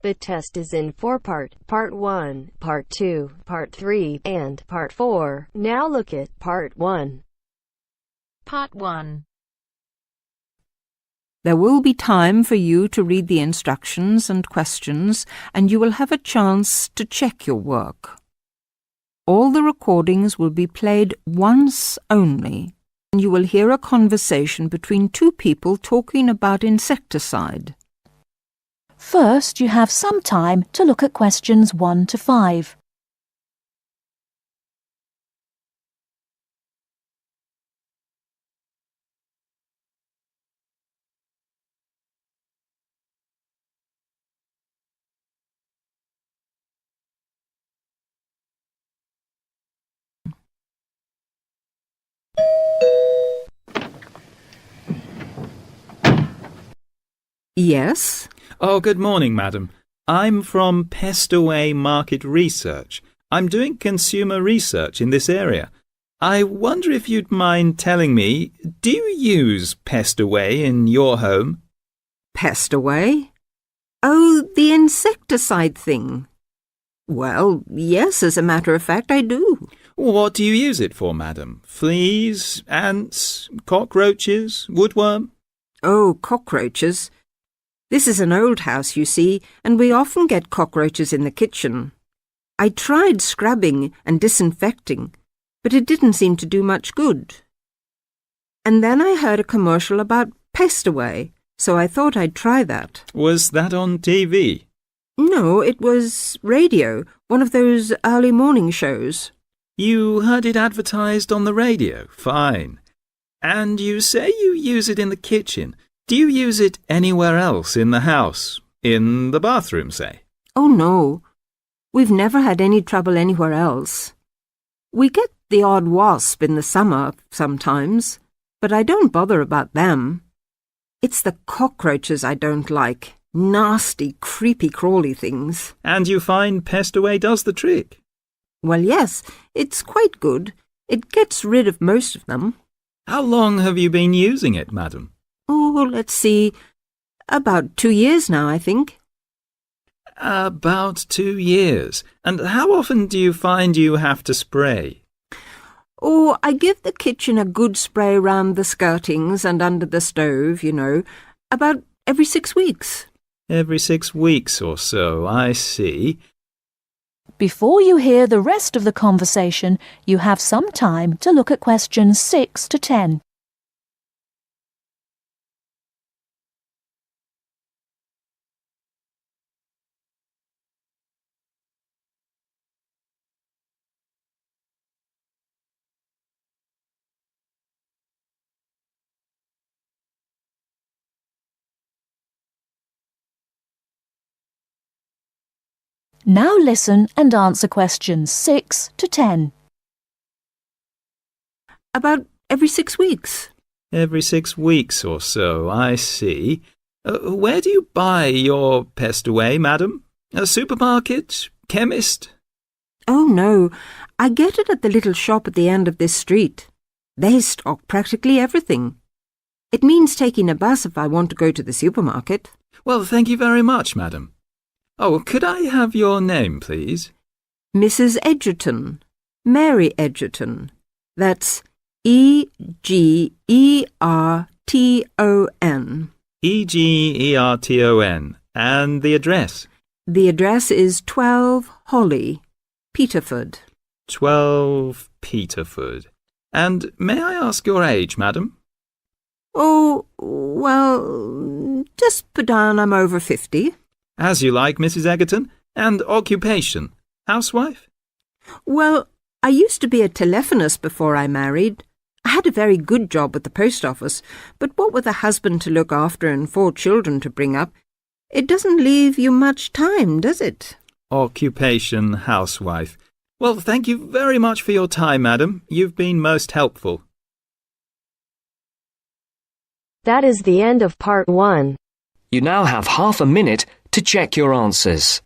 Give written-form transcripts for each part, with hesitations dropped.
The test is in 4 parts. Part 1, Part 2, Part 3, and Part 4. Now look at Part 1. Part 1. There will be time for you to read the instructions and questions, and you will have a chance to check your work. All the recordings will be played once only, and you will hear a conversation between two people talking about insecticide. First, you have some time to look at questions 1 to 5. Yes? Oh, good morning, madam. I'm from Pestaway Market Research. I'm doing consumer research in this area. I wonder if you'd mind telling me, do you use Pestaway in your home? Pestaway? Oh, the insecticide thing. Well, yes, as a matter of fact, I do. What do you use it for, madam? Fleas, ants, cockroaches, woodworm? Oh, cockroaches. This is an old house, you see, and we often get cockroaches in the kitchen. I tried scrubbing and disinfecting, but it didn't seem to do much good. And then I heard a commercial about Pestaway, so I thought I'd try that. Was that on TV? No, it was radio, one of those early morning shows. You heard it advertised on the radio? Fine. And you say you use it in the kitchen. Do you use it anywhere else in the house? In the bathroom, say? Oh, no. We've never had any trouble anywhere else. We get the odd wasp in the summer sometimes, but I don't bother about them. It's the cockroaches I don't like. Nasty, creepy, crawly things. And you find Pestaway does the trick? Well, yes, it's quite good. It gets rid of most of them. How long have you been using it, madam? Oh, let's see. About 2 years now, I think. About 2 years. And how often do you find you have to spray? Oh, I give the kitchen a good spray round the skirtings and under the stove, you know, about every 6 weeks. Every 6 weeks or so, I see. Before you hear the rest of the conversation, you have some time to look at questions 6 to 10. Now listen and answer questions 6 to 10. About every 6 weeks. Every 6 weeks or so, I see. Where do you buy your Pestaway, madam? A supermarket? Chemist? Oh, no. I get it at the little shop at the end of this street. They stock practically everything. It means taking a bus if I want to go to the supermarket. Well, thank you very much, madam. Oh, could I have your name, please? Mrs. Edgerton. Mary Edgerton. That's Egerton. Egerton. And the address? The address is 12 Holly, Peterford. 12 Peterford. And may I ask your age, madam? Oh, well, just put down I'm over 50. As you like, Mrs. Egerton. And occupation? Housewife? Well, I used to be a telephonist before I married. I had a very good job at the post office, but what with a husband to look after and 4 children to bring up, it doesn't leave you much time, does it? Occupation, housewife. Well, thank you very much for your time, madam. You've been most helpful. That is the end of Part 1. You now have half a minute to check your answers.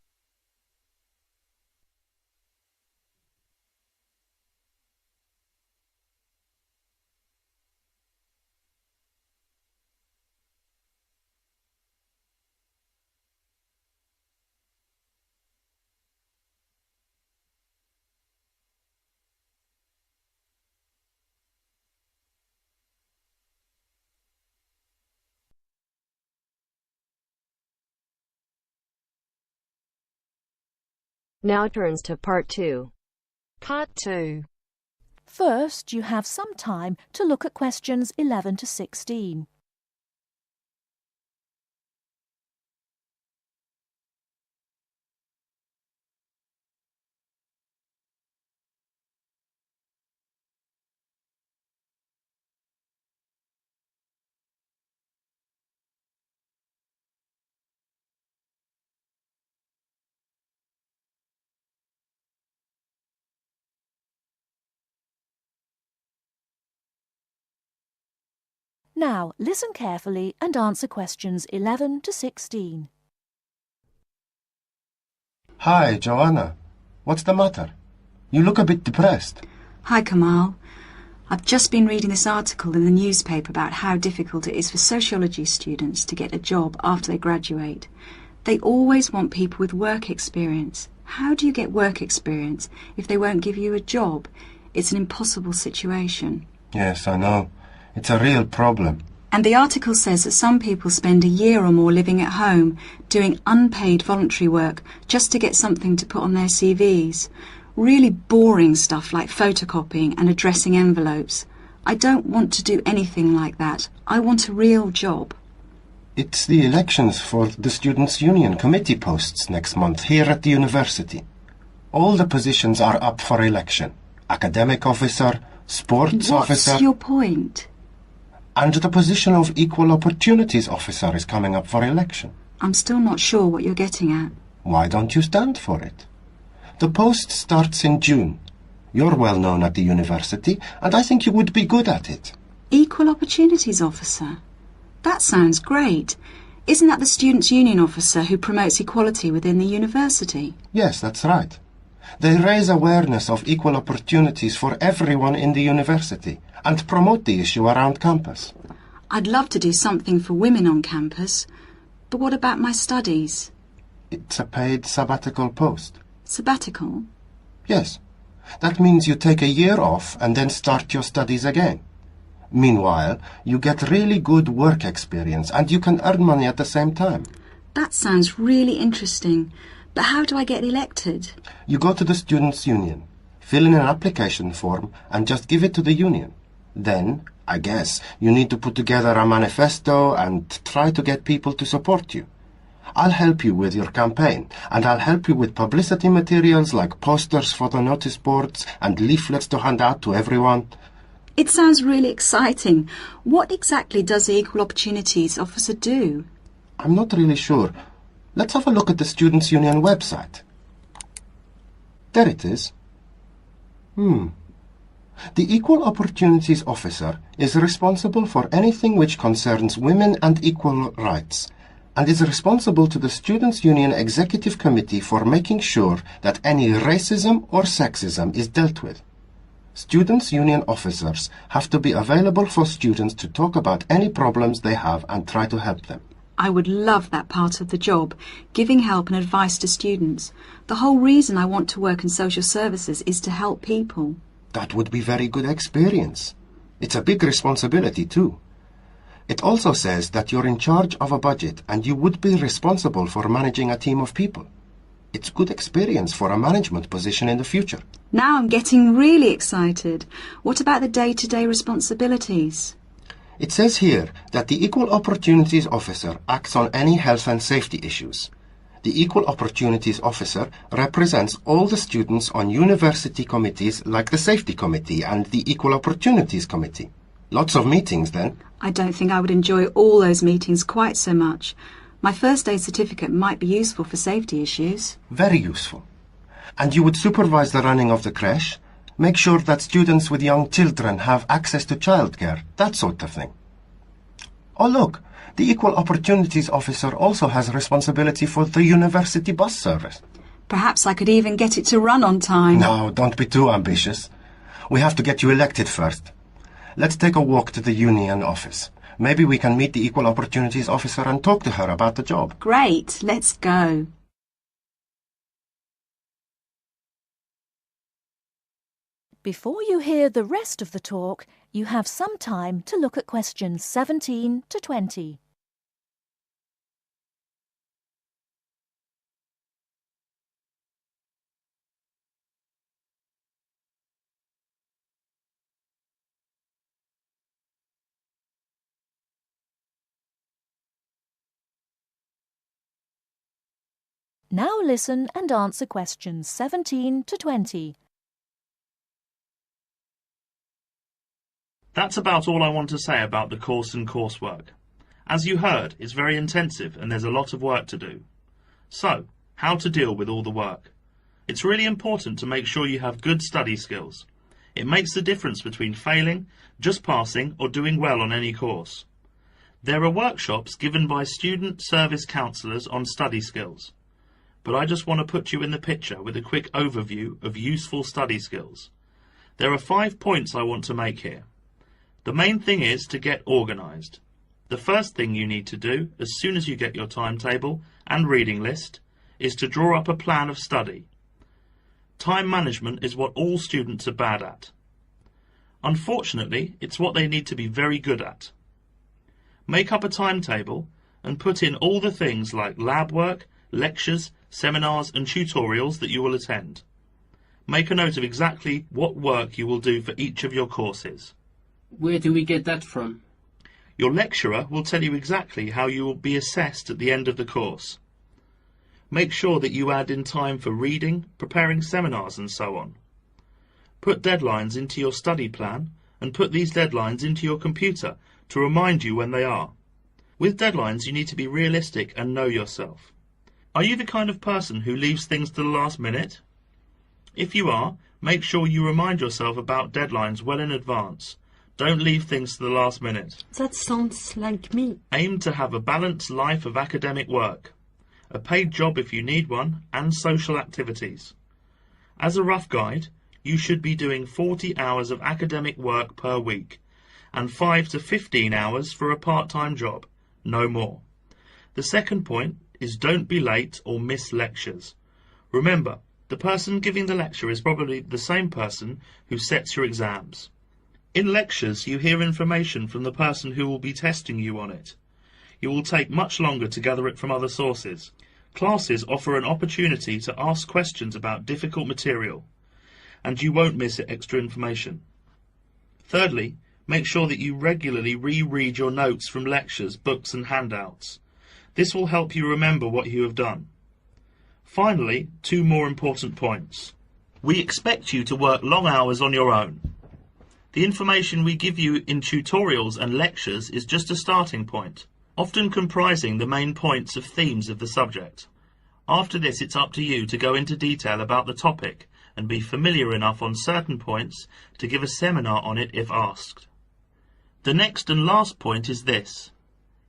Now turns to Part 2. Part 2. First, you have some time to look at questions 11 to 16. Now, listen carefully and answer questions 11 to 16. Hi, Joanna. What's the matter? You look a bit depressed. Hi, Kamal. I've just been reading this article in the newspaper about how difficult it is for sociology students to get a job after they graduate. They always want people with work experience. How do you get work experience if they won't give you a job? It's an impossible situation. Yes, I know. It's a real problem. And the article says that some people spend a year or more living at home, doing unpaid voluntary work just to get something to put on their CVs. Really boring stuff like photocopying and addressing envelopes. I don't want to do anything like that. I want a real job. It's the elections for the Students' Union committee posts next month here at the university. All the positions are up for election. Academic officer, sports officer... What's your point? And the position of Equal Opportunities Officer is coming up for election. I'm still not sure what you're getting at. Why don't you stand for it? The post starts in June. You're well known at the university, and I think you would be good at it. Equal Opportunities Officer? That sounds great. Isn't that the Students' Union Officer who promotes equality within the university? Yes, that's right. They raise awareness of equal opportunities for everyone in the university and promote the issue around campus. I'd love to do something for women on campus, but what about my studies? It's a paid sabbatical post. Sabbatical? Yes. That means you take a year off and then start your studies again. Meanwhile, you get really good work experience and you can earn money at the same time. That sounds really interesting. But how do I get elected? You go to the Students' Union, fill in an application form and just give it to the union. Then, I guess, you need to put together a manifesto and try to get people to support you. I'll help you with your campaign, and I'll help you with publicity materials like posters for the notice boards and leaflets to hand out to everyone. It sounds really exciting. What exactly does the Equal Opportunities Officer do? I'm not really sure. Let's have a look at the Students' Union website. There it is. The Equal Opportunities Officer is responsible for anything which concerns women and equal rights, and is responsible to the Students' Union Executive Committee for making sure that any racism or sexism is dealt with. Students' Union officers have to be available for students to talk about any problems they have and try to help them. I would love that part of the job, giving help and advice to students. The whole reason I want to work in social services is to help people. That would be very good experience. It's a big responsibility too. It also says that you're in charge of a budget and you would be responsible for managing a team of people. It's good experience for a management position in the future. Now I'm getting really excited. What about the day-to-day responsibilities? It says here that the Equal Opportunities Officer acts on any health and safety issues. The Equal Opportunities Officer represents all the students on university committees like the Safety Committee and the Equal Opportunities Committee. Lots of meetings then. I don't think I would enjoy all those meetings quite so much. My first aid certificate might be useful for safety issues. Very useful. And you would supervise the running of the creche, make sure that students with young children have access to childcare, that sort of thing. Oh look, the Equal Opportunities Officer also has responsibility for the university bus service. Perhaps I could even get it to run on time. No, don't be too ambitious. We have to get you elected first. Let's take a walk to the union office. Maybe we can meet the Equal Opportunities Officer and talk to her about the job. Great, let's go. Before you hear the rest of the talk, you have some time to look at questions 17 to 20. Now listen and answer questions 17 to 20. That's about all I want to say about the course and coursework. As you heard, it's very intensive and there's a lot of work to do. So, how to deal with all the work? It's really important to make sure you have good study skills. It makes the difference between failing, just passing, or doing well on any course. There are workshops given by student service counsellors on study skills. But I just want to put you in the picture with a quick overview of useful study skills. There are 5 points I want to make here. The main thing is to get organised. The first thing you need to do, as soon as you get your timetable and reading list, is to draw up a plan of study. Time management is what all students are bad at. Unfortunately, it's what they need to be very good at. Make up a timetable and put in all the things like lab work, lectures, seminars and tutorials that you will attend. Make a note of exactly what work you will do for each of your courses. Where do we get that from? Your lecturer will tell you exactly how you will be assessed at the end of the course. Make sure that you add in time for reading, preparing seminars and so on. Put deadlines into your study plan and put these deadlines into your computer to remind you when they are. With deadlines you need to be realistic and know yourself. Are you the kind of person who leaves things to the last minute? If you are, make sure you remind yourself about deadlines well in advance. Don't leave things to the last minute. That sounds like me. Aim to have a balanced life of academic work, a paid job if you need one, and social activities. As a rough guide, you should be doing 40 hours of academic work per week, and 5 to 15 hours for a part-time job, no more. The second point is don't be late or miss lectures. Remember, the person giving the lecture is probably the same person who sets your exams. In lectures, you hear information from the person who will be testing you on it. You will take much longer to gather it from other sources. Classes offer an opportunity to ask questions about difficult material, and you won't miss extra information. Thirdly, make sure that you regularly reread your notes from lectures, books and handouts. This will help you remember what you have done. Finally, 2 more important points. We expect you to work long hours on your own. The information we give you in tutorials and lectures is just a starting point, often comprising the main points of themes of the subject. After this, it's up to you to go into detail about the topic and be familiar enough on certain points to give a seminar on it if asked. The next and last point is this.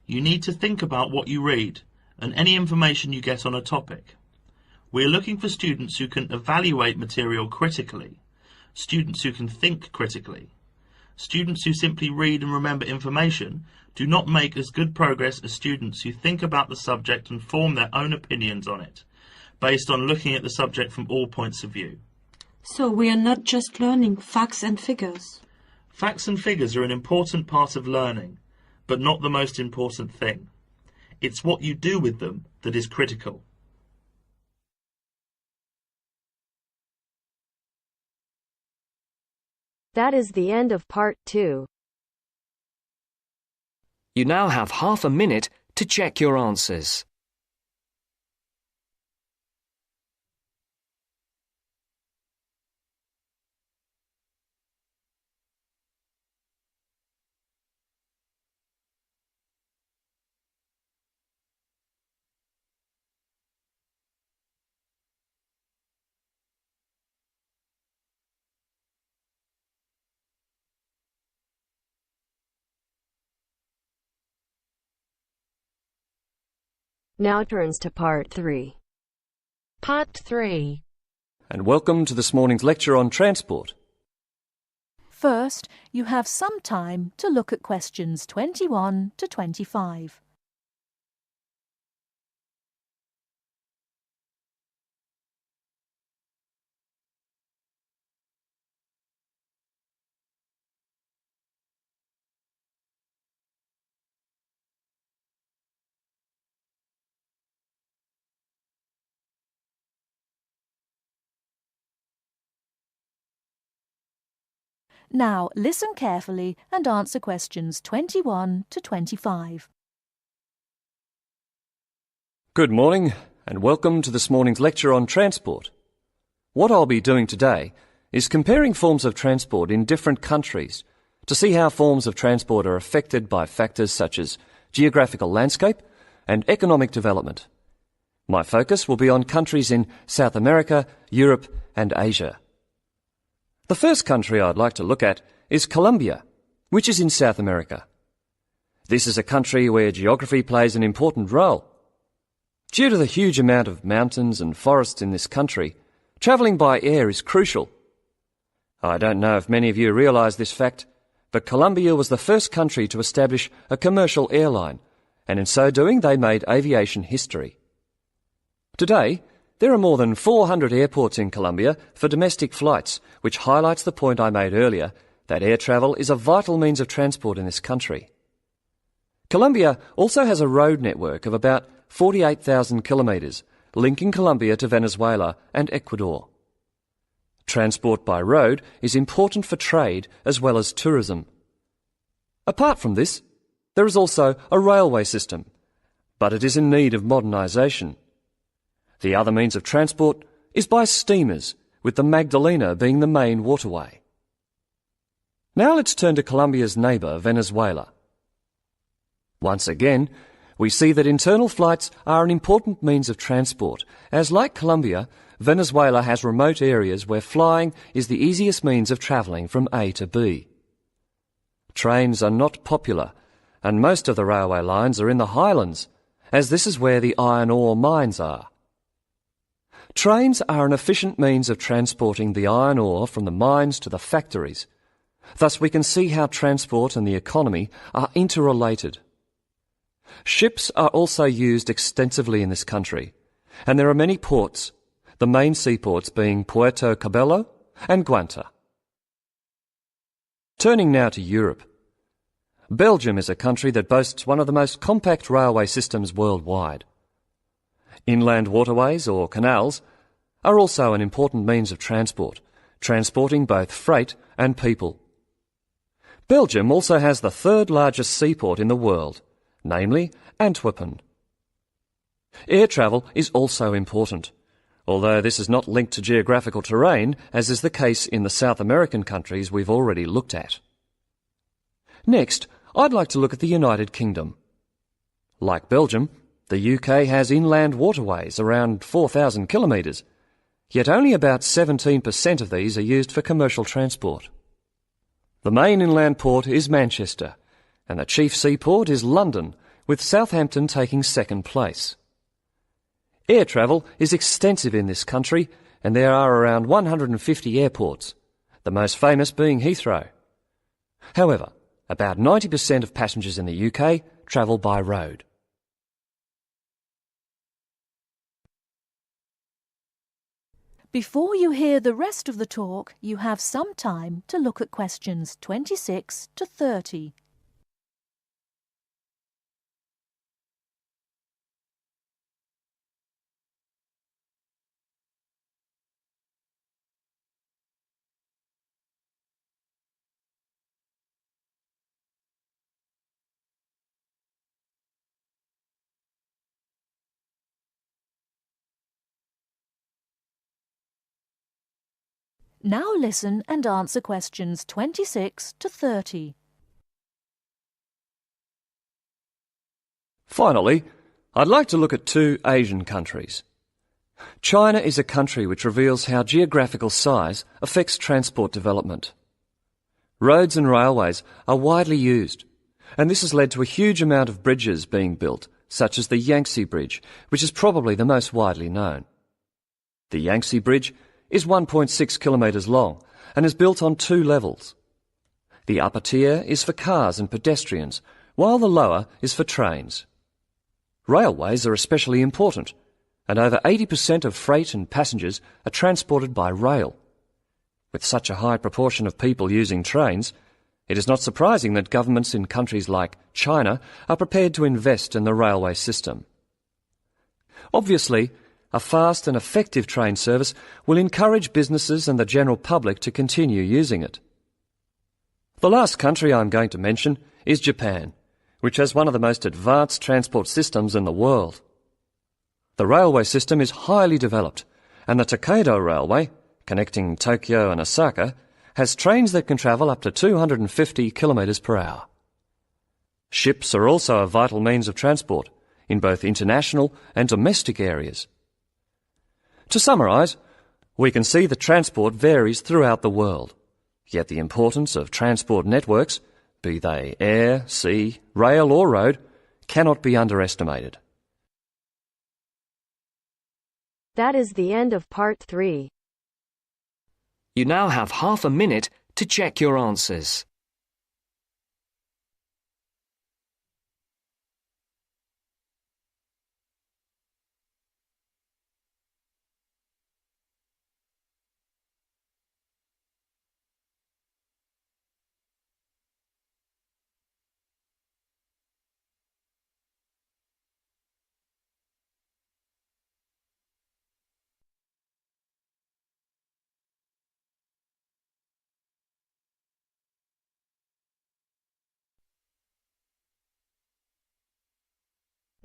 You need to think about what you read and any information you get on a topic. We're looking for students who can evaluate material critically, students who can think critically. Students who simply read and remember information do not make as good progress as students who think about the subject and form their own opinions on it, based on looking at the subject from all points of view. So we are not just learning facts and figures. Facts and figures are an important part of learning, but not the most important thing. It's what you do with them that is critical. That is the end of part 2. You now have half a minute to check your answers. Now turns to part 3. Part 3. And welcome to this morning's lecture on transport. First, you have some time to look at questions 21 to 25. Now listen carefully and answer questions 21 to 25. Good morning. and welcome to this morning's lecture on transport. What I'll be doing today is comparing forms of transport in different countries to see how forms of transport are affected by factors such as geographical landscape and economic development. My focus will be on countries in South America, Europe and Asia. The first country I'd like to look at is Colombia, which is in South America. This is a country where geography plays an important role. Due to the huge amount of mountains and forests in this country, travelling by air is crucial. I don't know if many of you realise this fact, but Colombia was the first country to establish a commercial airline, and in so doing they made aviation history. Today, there are more than 400 airports in Colombia for domestic flights, which highlights the point I made earlier that air travel is a vital means of transport in this country. Colombia also has a road network of about 48,000 kilometres, linking Colombia to Venezuela and Ecuador. Transport by road is important for trade as well as tourism. Apart from this, there is also a railway system, but it is in need of modernisation. The other means of transport is by steamers, with the Magdalena being the main waterway. Now let's turn to Colombia's neighbour, Venezuela. Once again, we see that internal flights are an important means of transport, as like Colombia, Venezuela has remote areas where flying is the easiest means of travelling from A to B. Trains are not popular, and most of the railway lines are in the highlands, as this is where the iron ore mines are. Trains are an efficient means of transporting the iron ore from the mines to the factories. Thus we can see how transport and the economy are interrelated. Ships are also used extensively in this country, and there are many ports, the main seaports being Puerto Cabello and Guanta. Turning now to Europe. Belgium is a country that boasts one of the most compact railway systems worldwide. Inland waterways, or canals, are also an important means of transport, transporting both freight and people. Belgium also has the third largest seaport in the world, namely Antwerpen. Air travel is also important, although this is not linked to geographical terrain, as is the case in the South American countries we've already looked at. Next, I'd like to look at the United Kingdom. Like Belgium, the UK has inland waterways around 4,000 kilometres, yet only about 17% of these are used for commercial transport. The main inland port is Manchester, and the chief seaport is London, with Southampton taking second place. Air travel is extensive in this country, and there are around 150 airports, the most famous being Heathrow. However, about 90% of passengers in the UK travel by road. Before you hear the rest of the talk, you have some time to look at questions 26 to 30. Now listen and answer questions 26 to 30. Finally, I'd like to look at two Asian countries. China is a country which reveals how geographical size affects transport development. Roads and railways are widely used, and this has led to a huge amount of bridges being built, such as the Yangtze Bridge, which is probably the most widely known. The Yangtze Bridge is 1.6 kilometres long and is built on two levels. The upper tier is for cars and pedestrians, while the lower is for trains. Railways are especially important, and over 80% of freight and passengers are transported by rail. With such a high proportion of people using trains, it is not surprising that governments in countries like China are prepared to invest in the railway system. Obviously, a fast and effective train service will encourage businesses and the general public to continue using it. The last country I'm going to mention is Japan, which has one of the most advanced transport systems in the world. The railway system is highly developed, and the Tokaido Railway, connecting Tokyo and Osaka, has trains that can travel up to 250 kilometres per hour. Ships are also a vital means of transport in both international and domestic areas. To summarise, we can see that transport varies throughout the world, yet the importance of transport networks, be they air, sea, rail or road, cannot be underestimated. That is the end of part 3. You now have half a minute to check your answers.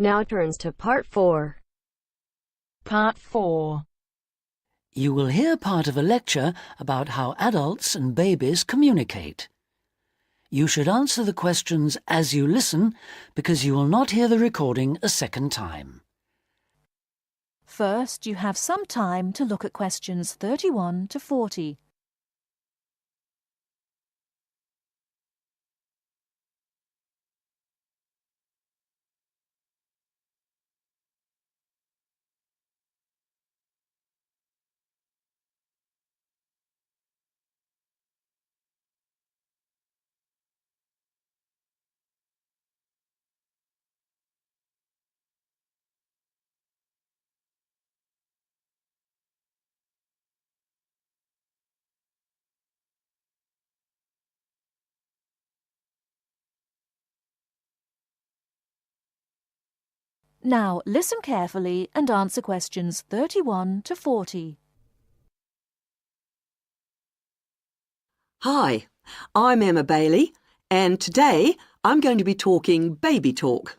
Now turns to part 4. Part 4. You will hear part of a lecture about how adults and babies communicate. You should answer the questions as you listen because you will not hear the recording a second time. First, you have some time to look at questions 31 to 40. Now listen carefully and answer questions 31 to 40. Hi, I'm Emma Bailey, and today I'm going to be talking baby talk.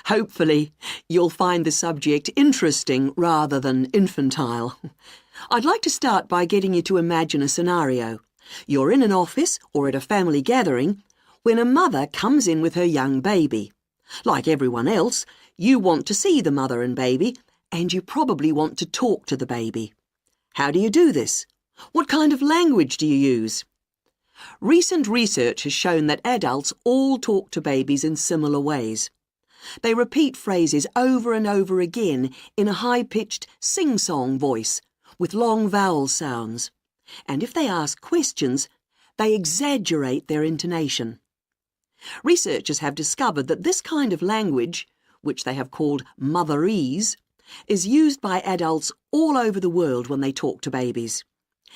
Hopefully, you'll find the subject interesting rather than infantile. I'd like to start by getting you to imagine a scenario. You're in an office or at a family gathering when a mother comes in with her young baby. Like everyone else, you want to see the mother and baby, and you probably want to talk to the baby. How do you do this? What kind of language do you use? Recent research has shown that adults all talk to babies in similar ways. They repeat phrases over and over again in a high-pitched sing-song voice with long vowel sounds. And if they ask questions, they exaggerate their intonation. Researchers have discovered that this kind of language, which they have called motherese, is used by adults all over the world when they talk to babies.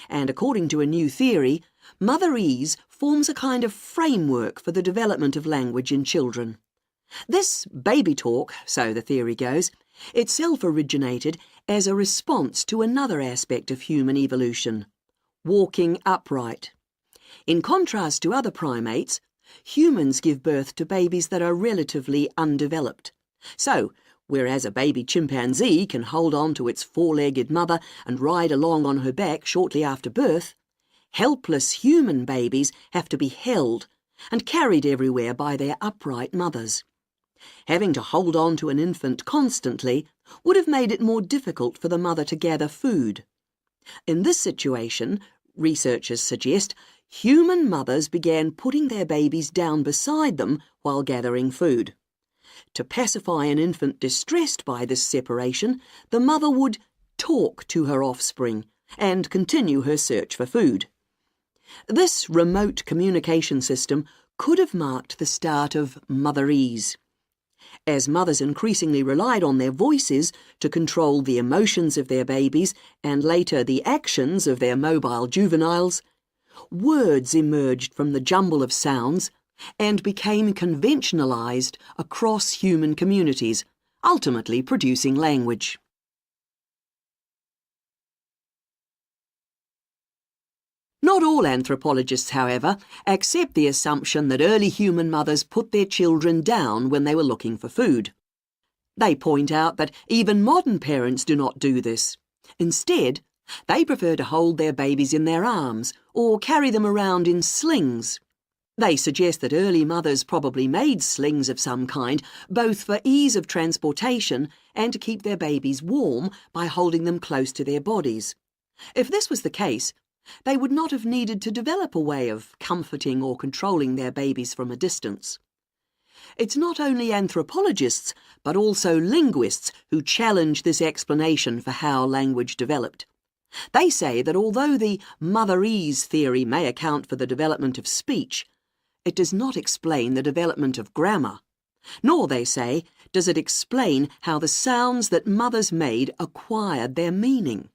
And according to a new theory, motherese forms a kind of framework for the development of language in children. This baby talk, so the theory goes, itself originated as a response to another aspect of human evolution, walking upright. In contrast to other primates, humans give birth to babies that are relatively undeveloped. So, whereas a baby chimpanzee can hold on to its four-legged mother and ride along on her back shortly after birth, helpless human babies have to be held and carried everywhere by their upright mothers. Having to hold on to an infant constantly would have made it more difficult for the mother to gather food. In this situation, researchers suggest, human mothers began putting their babies down beside them while gathering food. To pacify an infant distressed by this separation, the mother would talk to her offspring and continue her search for food. This remote communication system could have marked the start of motherese. As mothers increasingly relied on their voices to control the emotions of their babies and later the actions of their mobile juveniles, words emerged from the jumble of sounds and became conventionalized across human communities, ultimately producing language. Not all anthropologists, however, accept the assumption that early human mothers put their children down when they were looking for food. They point out that even modern parents do not do this. Instead, they prefer to hold their babies in their arms or carry them around in slings. They suggest that early mothers probably made slings of some kind, both for ease of transportation and to keep their babies warm by holding them close to their bodies. If this was the case, they would not have needed to develop a way of comforting or controlling their babies from a distance. It's not only anthropologists, but also linguists who challenge this explanation for how language developed. They say that although the motherese theory may account for the development of speech, it does not explain the development of grammar. Nor, they say, does it explain how the sounds that mothers made acquired their meaning.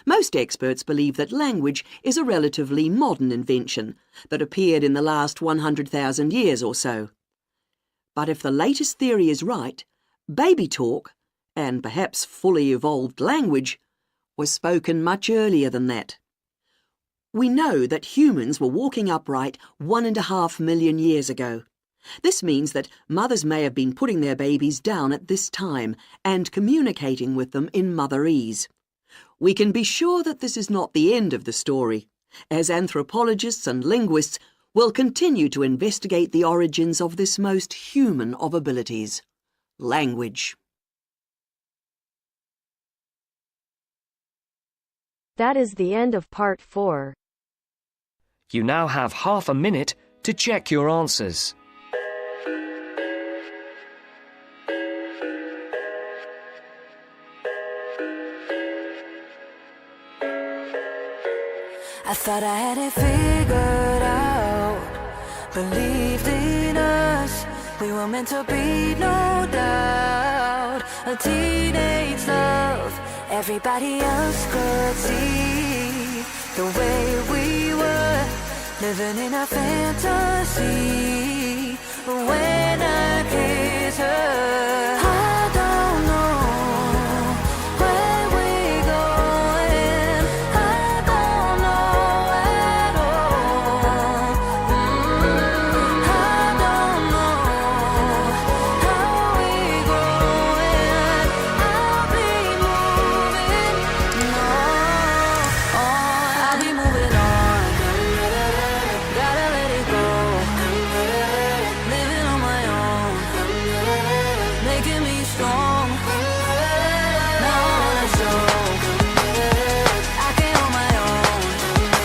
Most experts believe that language is a relatively modern invention that appeared in the last 100,000 years or so. But if the latest theory is right, baby talk, and perhaps fully evolved language, was spoken much earlier than that. We know that humans were walking upright 1.5 million years ago. This means that mothers may have been putting their babies down at this time and communicating with them in motherese. We can be sure that this is not the end of the story, as anthropologists and linguists will continue to investigate the origins of this most human of abilities, language. That is the end of part 4. You now have half a minute to check your answers. I thought I had it figured out, believed in us, we were meant to be, no doubt, a teenage love, everybody else could see the way we were, living in a fantasy, when I kissed her, I